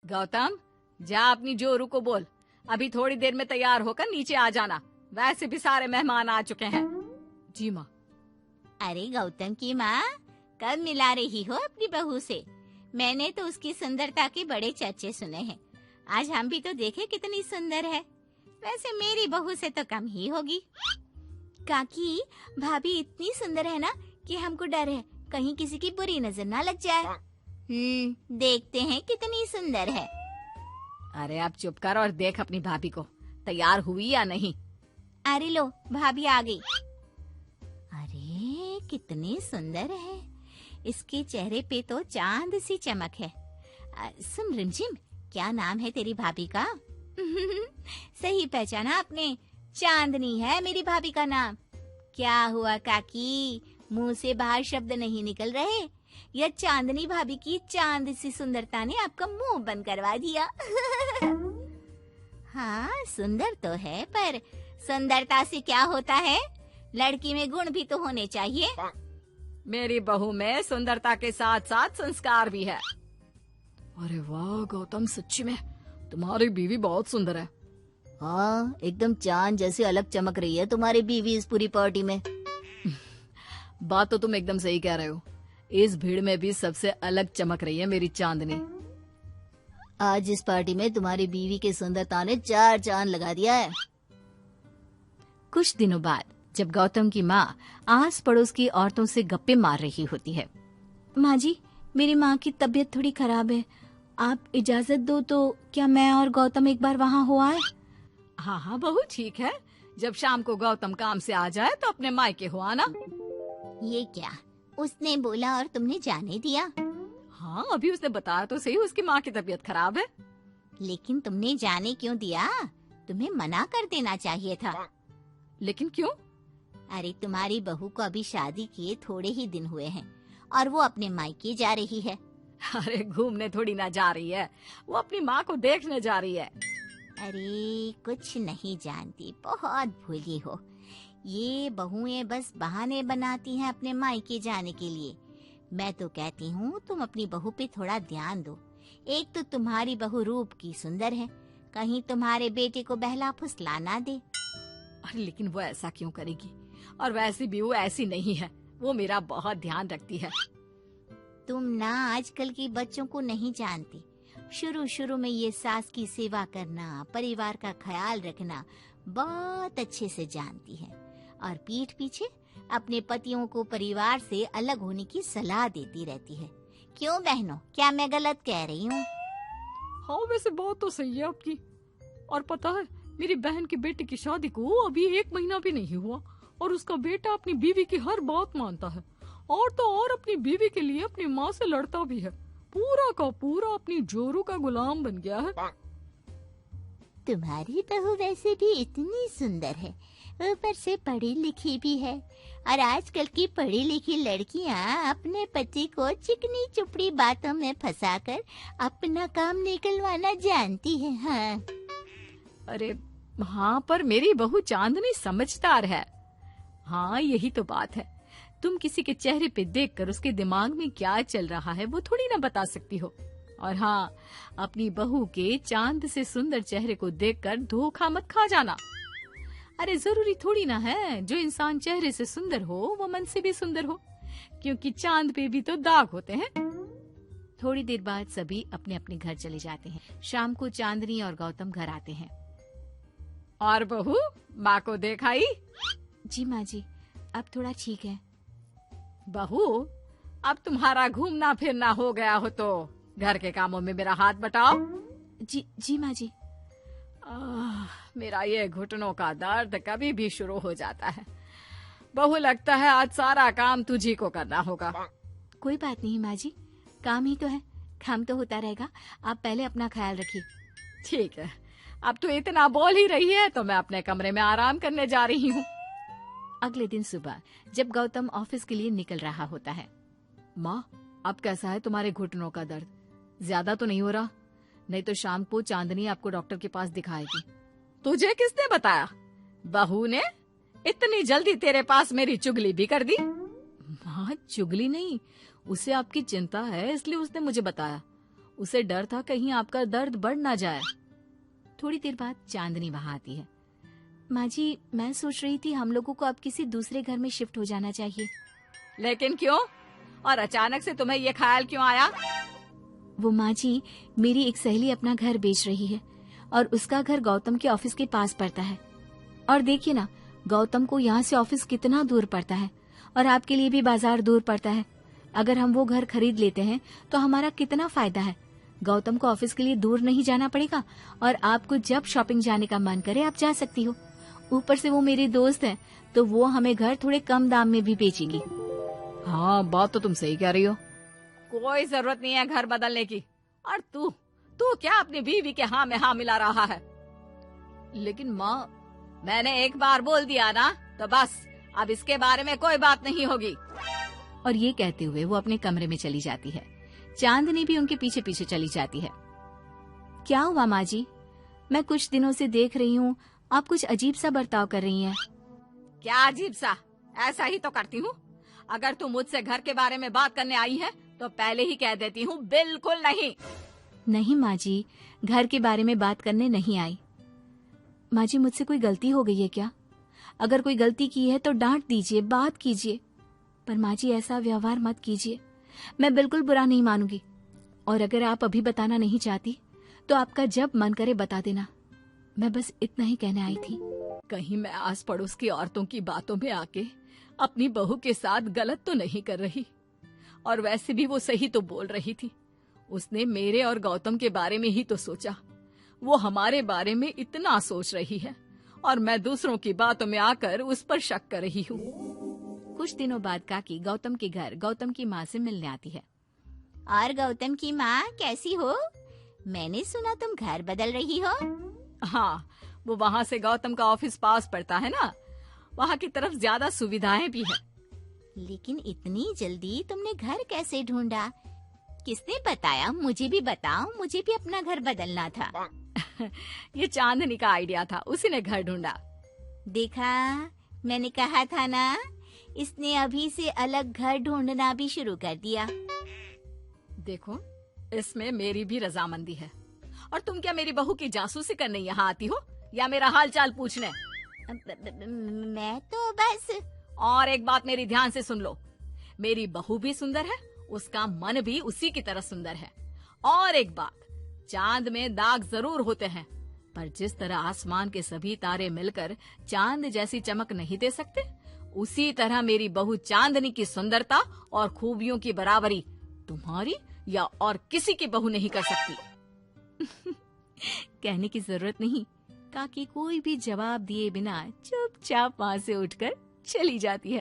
गौतम, जा अपनी जोरू को बोल, अभी थोड़ी देर में तैयार होकर नीचे आ जाना। वैसे भी सारे मेहमान आ चुके हैं। जी माँ। अरे गौतम की माँ, कब मिला रही हो अपनी बहू से? मैंने तो उसकी सुंदरता के बड़े चर्चे सुने हैं। आज हम भी तो देखे कितनी सुंदर है। वैसे मेरी बहू से तो कम ही होगी। काकी, भाभी इतनी सुंदर है ना कि हमको डर है कहीं किसी की बुरी नजर ना लग जाए। देखते हैं कितनी सुंदर है। अरे अब चुप कर और देख अपनी भाभी को, तैयार हुई या नहीं। अरे लो, भाभी आ गई। अरे कितनी सुंदर है, इसके चेहरे पे तो चांद सी चमक है। सुन रिमझिम, क्या नाम है तेरी भाभी का? सही पहचाना आपने, चांदनी है मेरी भाभी का नाम। क्या हुआ काकी, मुंह से बाहर शब्द नहीं निकल रहे? या चांदनी भाभी की चांद सी सुंदरता ने आपका मुंह बंद करवा दिया? हाँ सुंदर तो है, पर सुंदरता से क्या होता है? लड़की में गुण भी तो होने चाहिए। मेरी बहू में सुंदरता के साथ साथ संस्कार भी है। अरे वाह गौतम, सच्ची में तुम्हारी बीवी बहुत सुंदर है। हाँ, एकदम चांद जैसे अलग चमक रही है तुम्हारी बीवी इस पूरी पार्टी में। बात तो तुम एकदम सही कह रहे हो। इस भीड़ में भी सबसे अलग चमक रही है मेरी चांदनी। आज इस पार्टी में तुम्हारी बीवी की सुंदरता ने 4 चांद लगा दिया है। कुछ दिनों बाद जब गौतम की माँ आस पड़ोस की औरतों से गप्पे मार रही होती है। माँ जी, मेरी माँ की तबीयत थोड़ी खराब है, आप इजाजत दो तो क्या मैं और गौतम एक बार वहाँ हो आए? हाँ हाँ बहू, ठीक है। जब शाम को गौतम काम से आ जाए तो अपने मायके हो आना। ये क्या, उसने बोला और तुमने जाने दिया? हाँ, अभी उसने बताया तो सही, उसकी माँ की तबीयत खराब है। लेकिन तुमने जाने क्यों दिया? तुम्हें मना कर देना चाहिए था। लेकिन क्यों? अरे तुम्हारी बहू को अभी शादी किए थोड़े ही दिन हुए हैं और वो अपने मायके जा रही है। अरे घूमने थोड़ी ना जा रही है, वो अपनी माँ को देखने जा रही है। अरे कुछ नहीं जानती, बहुत भोली हो। ये बहुएं बस बहाने बनाती हैं अपने मायके जाने के लिए। मैं तो कहती हूँ तुम अपनी बहू पे थोड़ा ध्यान दो। एक तो तुम्हारी बहू रूप की सुंदर है, कहीं तुम्हारे बेटे को बहला फुसला ना दे। अरे लेकिन वो ऐसा क्यों करेगी? और वैसे भी वो ऐसी नहीं है, वो मेरा बहुत ध्यान रखती है। तुम ना आजकल के बच्चों को नहीं जानती। शुरू शुरू में ये सास की सेवा करना, परिवार का ख्याल रखना बहुत अच्छे से जानती है और पीठ पीछे अपने पतियों को परिवार से अलग होने की सलाह देती रहती है। क्यों बहनों, क्या मैं गलत कह रही हूँ? हाँ वैसे बात तो सही है आपकी। और पता है, मेरी बहन की बेटी की शादी को अभी 1 महीना भी नहीं हुआ और उसका बेटा अपनी बीवी की हर बात मानता है। और तो और अपनी बीवी के लिए अपनी माँ से लड़ता भी है। पूरा का पूरा अपनी जोरू का गुलाम बन गया है। तुम्हारी बहू वैसे भी इतनी सुंदर है, ऊपर से पढ़ी लिखी भी है। और आजकल की पढ़ी लिखी लड़कियां अपने पति को चिकनी चुपड़ी बातों में फंसाकर अपना काम निकलवाना जानती है। हाँ। अरे हाँ, पर मेरी बहू चांदनी समझदार है। हाँ यही तो बात है। तुम किसी के चेहरे पे देखकर उसके दिमाग में क्या चल रहा है वो थोड़ी ना बता सकती हो। और हाँ, अपनी बहू के चांद से सुंदर चेहरे को देखकर धोखा मत खा जाना। अरे जरूरी थोड़ी ना है जो इंसान चेहरे से सुंदर हो वो मन से भी सुंदर हो, क्योंकि चांद पे भी तो दाग होते हैं। थोड़ी देर बाद सभी अपने अपने घर चले जाते हैं। शाम को चांदनी और गौतम घर आते हैं। और बहू, माँ को देखाई? जी माँ जी, अब थोड़ा ठीक है। बहू, अब तुम्हारा घूमना फिरना हो गया हो तो घर के कामों में मेरा हाथ बटाओ। जी माँ जी। मेरा ये घुटनों का दर्द कभी भी शुरू हो जाता है। बहू, लगता है आज सारा काम तुझी को करना होगा। कोई बात नहीं माँ जी, काम ही तो है, काम तो होता रहेगा। आप पहले अपना ख्याल रखिए। ठीक है, अब तो इतना बोल ही रही है तो मैं अपने कमरे में आराम करने जा रही हूँ। अगले दिन सुबह जब गौतम ऑफिस के लिए निकल रहा होता है। माँ, अब कैसा है तुम्हारे घुटनों का दर्द? ज्यादा तो नहीं हो रहा? नहीं तो शाम को चांदनी आपको डॉक्टर के पास दिखाएगी। तुझे किसने बताया? बहू ने इतनी जल्दी तेरे पास मेरी चुगली भी कर दी? माँ, चुगली नहीं, उसे आपकी चिंता है इसलिए उसने मुझे बताया। उसे डर था कहीं आपका दर्द बढ़ ना जाए। थोड़ी देर बाद चांदनी वहाँ आती है। माँ जी, मैं सोच रही थी हम लोगों को अब किसी दूसरे घर में शिफ्ट हो जाना चाहिए। लेकिन क्यों? और अचानक से तुम्हें ये ख्याल क्यों आया? वो माँ जी, मेरी एक सहेली अपना घर बेच रही है और उसका घर गौतम के ऑफिस के पास पड़ता है। और देखिए ना, गौतम को यहाँ से ऑफिस कितना दूर पड़ता है और आपके लिए भी बाजार दूर पड़ता है। अगर हम वो घर खरीद लेते हैं तो हमारा कितना फायदा है। गौतम को ऑफिस के लिए दूर नहीं जाना पड़ेगा और आपको जब शॉपिंग जाने का मन करे आप जा सकती हो। ऊपर से वो मेरी दोस्त है तो वो हमें घर थोड़े कम दाम में भी बेचेगी। हाँ, बात तो तुम सही कह रही हो। कोई जरूरत नहीं है घर बदलने की। और तू क्या अपनी बीवी के हाँ में हाँ मिला रहा है? लेकिन माँ, मैंने एक बार बोल दिया ना, तो बस अब इसके बारे में कोई बात नहीं होगी। और ये कहते हुए वो अपने कमरे में चली जाती है। चांदनी भी उनके पीछे पीछे चली जाती है। क्या हुआ माँ जी? मैं कुछ दिनों से देख रही हूँ आप कुछ अजीब सा बर्ताव कर रही हैं। क्या अजीब सा? ऐसा ही तो करती हूँ। अगर तू मुझसे घर के बारे में बात करने आई है तो पहले ही कह देती हूँ, बिल्कुल नहीं। नहीं माँ जी, घर के बारे में बात करने नहीं आई। माँ जी, मुझसे कोई गलती हो गई है क्या? अगर कोई गलती की है तो डांट दीजिए, बात कीजिए, पर माँ जी ऐसा व्यवहार मत कीजिए। मैं बिल्कुल बुरा नहीं मानूंगी। और अगर आप अभी बताना नहीं चाहती तो आपका जब मन करे बता देना। मैं बस इतना ही कहने आई थी। कहीं मैं आस पड़ोस की औरतों की बातों में आके अपनी बहू के साथ गलत तो नहीं कर रही? और वैसे भी वो सही तो बोल रही थी। उसने मेरे और गौतम के बारे में ही तो सोचा। वो हमारे बारे में इतना सोच रही है और मैं दूसरों की बातों में आकर उस पर शक कर रही हूँ। कुछ दिनों बाद काकी गौतम के घर गौतम की माँ से मिलने आती है। और गौतम की माँ कैसी हो? मैंने सुना तुम घर बदल रही हो। हाँ, वो वहाँ से गौतम का ऑफिस पास पड़ता है ना, वहाँ की तरफ ज्यादा सुविधाएं भी है। लेकिन इतनी जल्दी तुमने घर कैसे ढूंढा? किसने बताया? मुझे भी बताओ, मुझे भी अपना घर बदलना था। ये चांदनी का आइडिया था, उसी ने घर ढूंढा। देखा, मैंने कहा था ना, इसने अभी से अलग घर ढूंढना भी शुरू कर दिया। देखो, इसमें मेरी भी रजामंदी है। और तुम क्या मेरी बहू की जासूसी करने यहाँ आती हो या मेरा हाल चाल पूछने? मैं तो बस। और एक बात मेरी ध्यान से सुन लो, मेरी बहू भी सुंदर है, उसका मन भी उसी की तरह सुंदर है। और एक बात, चांद में दाग जरूर होते हैं, पर जिस तरह आसमान के सभी तारे मिलकर चांद जैसी चमक नहीं दे सकते, उसी तरह मेरी बहू चांदनी की सुंदरता और खूबियों की बराबरी तुम्हारी या और किसी की बहू नहीं कर सकती। कहने की जरूरत नहीं। काकी कोई भी जवाब दिए बिना चुपचाप वहाँ से उठकर चली जाती है।